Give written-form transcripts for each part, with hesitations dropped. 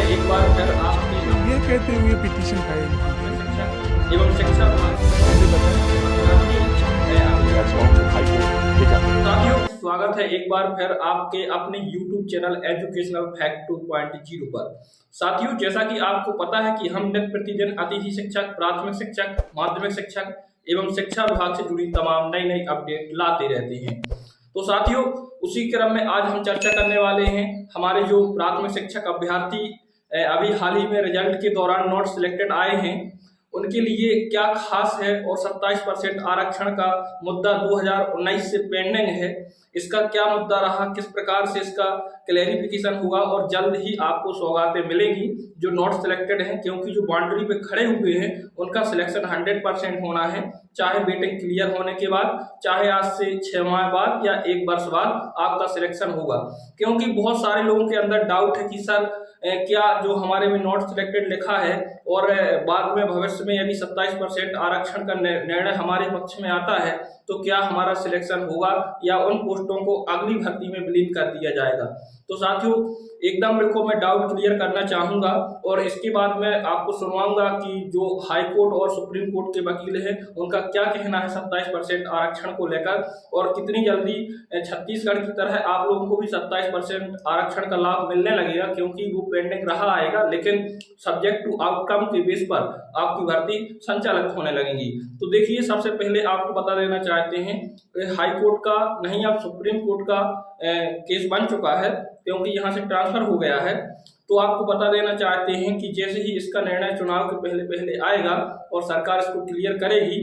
है एक बार फिर आपकी ये कहते हुए पिटीशन फाइल शिक्षक एवं शिक्षा साथियों, स्वागत है एक बार फिर आपके अपने YouTube चैनल एजुकेशनल फैक्ट 2.0 पर। साथियों, जैसा कि आपको पता है कि हम नित्य प्रतिदिन अतिथि शिक्षक, प्राथमिक शिक्षक, माध्यमिक शिक्षक एवं शिक्षा विभाग से जुड़ी तमाम नई अपडेट लाते रहते हैं। तो साथियों, उसी क्रम में आज हम चर्चा करने वाले हैं हमारे जो प्राथमिक शिक्षक अभ्यर्थी अभी हाल ही में रिजल्ट के दौरान नॉट सिलेक्टेड आए हैं, उनके लिए क्या खास है और 27% आरक्षण का मुद्दा 2019 से पेंडिंग है, इसका क्या मुद्दा रहा, किस प्रकार से इसका क्लैरिफिकेशन हुआ और जल्द ही आपको सौगातें मिलेगी जो नॉट सिलेक्टेड हैं, क्योंकि जो बाउंड्री पे खड़े हुए हैं उनका सिलेक्शन 100% होना है, चाहे वेटिंग क्लियर होने के बाद, चाहे आज से 6 माह बाद या 1 वर्ष बाद आपका सिलेक्शन होगा। क्योंकि बहुत सारे लोगों के अंदर डाउट है कि सर क्या जो हमारे में नॉट सिलेक्टेड लिखा है और बाद में भविष्य में यदि 27% आरक्षण का निर्णय हमारे पक्ष में आता है तो क्या हमारा सिलेक्शन होगा या उन पोस्टों को अगली भर्ती में विलीन कर दिया जाएगा। तो साथियों, एकदम बिल्कुल मैं डाउट क्लियर करना चाहूंगा और इसके बाद मैं आपको सुनवाऊंगा कि जो हाई कोर्ट और सुप्रीम कोर्ट के वकील हैं उनका क्या कहना है 27% आरक्षण को लेकर और कितनी जल्दी छत्तीसगढ़ की तरह आप लोगों को भी 27% आरक्षण का लाभ मिलने लगेगा, क्योंकि वो पेंडिंग रहा आएगा लेकिन सब्जेक्ट टू आउटकम के बेस पर आपकी भर्ती संचालित होने लगेंगी। तो देखिए, सबसे पहले आपको बता देना चाहते हैं हाई कोर्ट का नहीं, अब सुप्रीम कोर्ट का केस बन चुका है क्योंकि यहाँ से ट्रांसफर हो गया है। तो आपको बता देना चाहते हैं कि जैसे ही इसका निर्णय चुनाव के पहले आएगा और सरकार इसको क्लियर करेगी,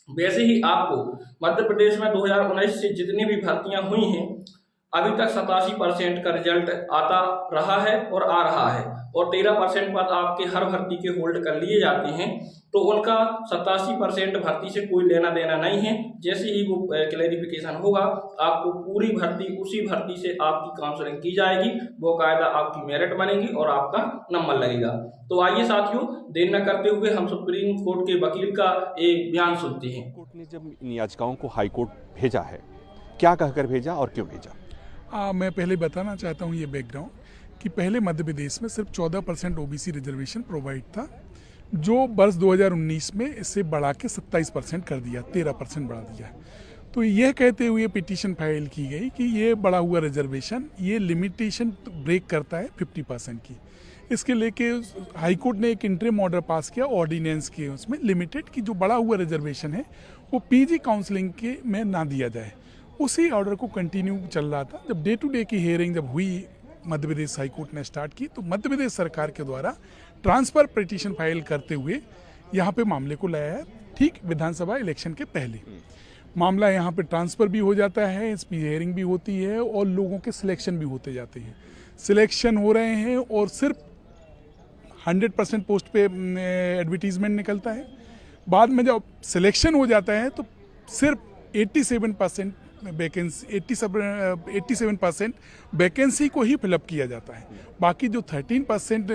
वैसे ही आपको मध्य प्रदेश में 2019 से जितनी भी भर्तियां हुई हैं अभी तक 87% का रिजल्ट आता रहा है और आ रहा है और 13% पद आपके हर भर्ती के होल्ड कर लिए जाते हैं, तो उनका 87% भर्ती से कोई लेना देना नहीं है। जैसे ही वो क्लैरिफिकेशन होगा आपको पूरी भर्ती उसी भर्ती से आपकी काउंसलिंग की जाएगी, वो कायदा आपकी मेरिट बनेगी और आपका नंबर लगेगा। तो आइए साथियों, देर न करते हुए हम सुप्रीम कोर्ट के वकील का एक बयान सुनते हैं। कोर्ट ने जब इन याचिकाओं को हाई कोर्ट भेजा है, क्या कहकर भेजा और क्यों भेजा? मैं पहले बताना चाहता हूँ ये बैकग्राउंड कि पहले मध्य प्रदेश में सिर्फ 14% ओबीसी रिजर्वेशन प्रोवाइड था, जो वर्ष 2019 में इससे बढ़ा के 27% कर दिया, 13% बढ़ा दिया। तो यह कहते हुए पिटीशन फाइल की गई कि ये बढ़ा हुआ रिजर्वेशन ये लिमिटेशन ब्रेक करता है 50% की। इसके लेके हाई कोर्ट ने एक इंटरिम ऑर्डर पास किया ऑर्डिनेंस के, उसमें लिमिटेड की जो बढ़ा हुआ रिजर्वेशन है वो पीजी काउंसलिंग के में ना दिया जाए। उसी ऑर्डर को कंटिन्यू चल रहा था। जब डे टू डे की हियरिंग जब हुई मध्य प्रदेश हाई कोर्ट ने स्टार्ट की, तो मध्य प्रदेश सरकार के द्वारा ट्रांसफर पिटीशन फाइल करते हुए यहाँ पे मामले को लाया है। ठीक विधानसभा इलेक्शन के पहले मामला यहाँ पे ट्रांसफर भी हो जाता है, इस पर हियरिंग भी होती है और लोगों के सिलेक्शन भी होते जाते हैं। सिलेक्शन हो रहे हैं और सिर्फ 100% पोस्ट पे एडवर्टीजमेंट निकलता है। बाद में जब सिलेक्शन हो जाता है तो सिर्फ 87% वैकेंसी 87% वैकेंसी को ही फिलअप किया जाता है। बाकी जो 13%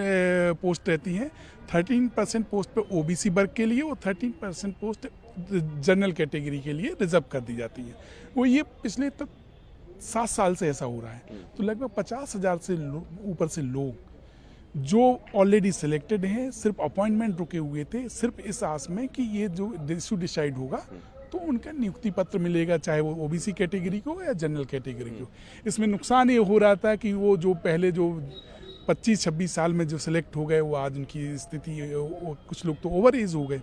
पोस्ट रहती हैं, 13% पोस्ट पे ओबीसी वर्ग के लिए और 13% पोस्ट जनरल कैटेगरी के लिए रिजर्व कर दी जाती है। वो ये पिछले तक 7 साल से ऐसा हो रहा है। तो लगभग 50,000 से ऊपर से लोग जो ऑलरेडी सिलेक्टेड हैं, सिर्फ अपॉइंटमेंट रुके हुए थे, सिर्फ इस आस में कि ये जो इशू डिसाइड होगा तो उनका नियुक्ति पत्र मिलेगा, चाहे वो ओबीसी कैटेगरी को या जनरल कैटेगरी को। इसमें नुकसान ये हो रहा था कि वो जो पहले जो 25-26 साल में जो सिलेक्ट हो गए वो आज उनकी स्थिति, कुछ लोग तो ओवर एज हो गए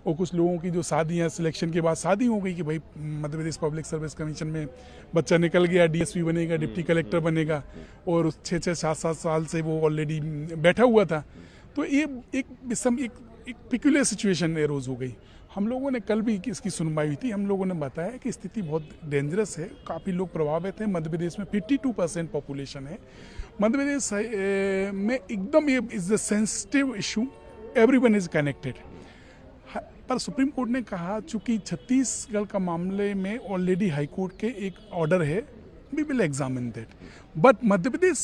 और कुछ लोगों की जो शादियाँ सिलेक्शन के बाद शादी हो गई कि भाई Madhya Pradesh public service commission में बच्चा निकल गया, डीएसपी बनेगा, डिप्टी कलेक्टर बनेगा और 6-6, 7-7 साल से वो ऑलरेडी बैठा हुआ था। तो ये एक पिक्युलर सिचुएशन एरोज हो गई। हम लोगों ने कल भी इसकी सुनवाई हुई थी, हम लोगों ने बताया कि स्थिति बहुत डेंजरस है, काफ़ी लोग प्रभावित हैं। मध्य प्रदेश में 52% पॉपुलेशन है। मध्य प्रदेश में एकदम ये is a sensitive issue, everyone is connected. पर सुप्रीम कोर्ट ने कहा चूंकि छत्तीसगढ़ का मामले में ऑलरेडी हाई कोर्ट के एक ऑर्डर है, we will examine that, but Madhya Pradesh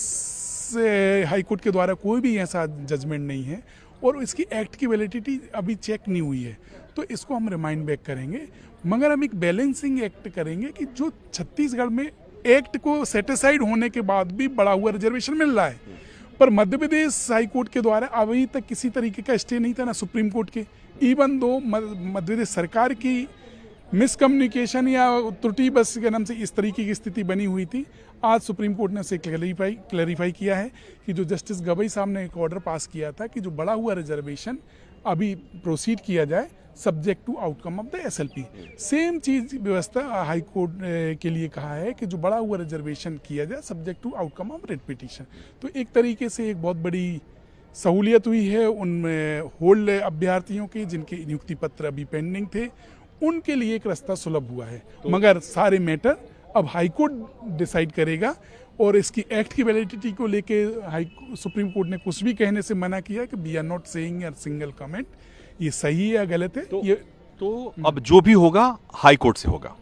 high court के द्वारा कोई भी ऐसा जजमेंट नहीं है और इसकी एक्ट की वैलिडिटी अभी चेक नहीं हुई है, तो इसको हम रिमाइंड बैक करेंगे। मगर हम एक बैलेंसिंग एक्ट करेंगे कि जो छत्तीसगढ़ में एक्ट को सेटिसाइड होने के बाद भी बढ़ा हुआ रिजर्वेशन मिल रहा है, पर मध्य प्रदेश हाई कोर्ट के द्वारा अभी तक किसी तरीके का स्टे नहीं था, ना सुप्रीम कोर्ट के। इवन दो मध्य प्रदेश सरकार की मिसकम्युनिकेशन या त्रुटि बस के नाम से इस तरीके की स्थिति बनी हुई थी, आज सुप्रीम कोर्ट ने उसे क्लैरिफाई किया है कि जो जस्टिस गवई साहब ने एक ऑर्डर पास किया था कि जो बढ़ा हुआ रिजर्वेशन अभी प्रोसीड किया जाए subject to outcome of the SLP. Same चीज व्यवस्था हाई कोर्ट के लिए कहा है कि जो बढ़ा हुआ रिजर्वेशन किया जाए subject to outcome of writ petition. तो एक तरीके से एक बहुत बड़ी सहूलियत हुई है उनमें होल्ड अभ्यर्थियों के जिनके नियुक्ति पत्र अभी पेंडिंग थे, उनके लिए एक रास्ता सुलभ हुआ है। मगर सारे मैटर अब हाई कोर्ट डिसाइड करेगा और इसकी एक्ट की वैलिडिटी को लेके सुप्रीम कोर्ट ने कुछ भी कहने से मना किया कि we are not saying a single comment, ये सही है या गलत है। तो अब जो भी होगा हाई कोर्ट से होगा।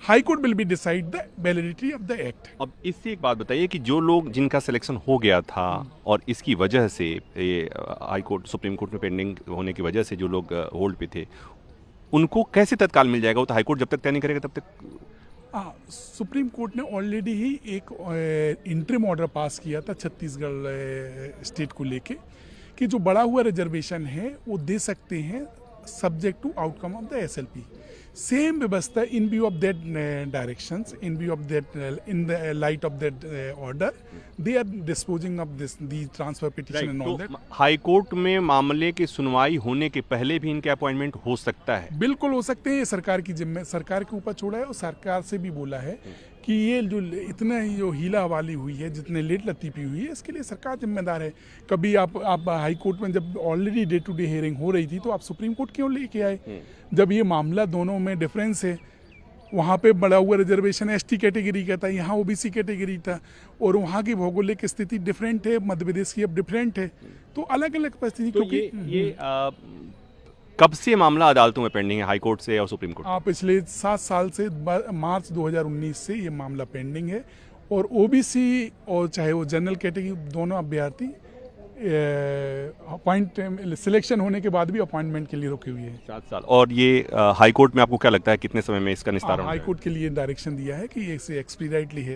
High court will be decide the validity of the act. अब इससे एक बात बताइए कि जो लोग जिनका सिलेक्शन हो गया था और इसकी वजह से ये हाई कोर्ट सुप्रीम कोर्ट में पेंडिंग होने की वजह से जो लोग होल्ड पे थे, उनको कैसे तत्काल मिल जाएगा? वो तो हाई कोर्ट जब तक तय नहीं करेगा तब तक। सुप्रीम कोर्ट ने ऑलरेडी ही एक इंटरिम ऑर्डर पास किया था छत्तीसगढ़ स्टेट को लेके कि जो बढ़ा हुआ रिजर्वेशन है वो दे सकते हैं subject to outcome of the SLP. Same व्यवस्था in view of that directions, in view of that, in the light of that order they are disposing of this the transfer petition and all that. High court में मामले की सुनवाई होने के पहले भी इनके अपॉइंटमेंट हो सकता है? बिल्कुल हो सकते हैं। ये सरकार की सरकार के ऊपर छोड़ा है और सरकार से भी बोला है कि ये जो इतना ही जो हीला हवाली हुई है, जितने लेट लतीफ़ी हुई है, इसके लिए सरकार जिम्मेदार है। कभी आप हाई कोर्ट में जब already day to day hearing हो रही थी तो आप सुप्रीम कोर्ट क्यों लेके आए? जब ये मामला दोनों में डिफरेंस है, वहाँ पे बढ़ा हुआ रिजर्वेशन एसटी कैटेगरी का था, यहाँ ओबीसी कैटेगरी था, और वहाँ की भौगोलिक स्थिति डिफरेंट है, मध्य प्रदेश की अब डिफरेंट है, तो अलग अलग परिस्थिति। तो ये कब से मामला अदालतों में पेंडिंग है, हाई कोर्ट से और सुप्रीम कोर्ट? पिछले 7 साल से मार्च 2019 से ये मामला पेंडिंग है, और ओबीसी और चाहे वो जनरल कैटेगरी दोनों अभ्यर्थी सिलेक्शन होने के बाद भी अपॉइंटमेंट के लिए रुके हुए हैं 7 साल। और ये हाई कोर्ट में आपको क्या लगता है कितने समय में इसका निस्तारण? हाई कोर्ट के लिए डायरेक्शन दिया है कि ये एक्सपीडाइटली है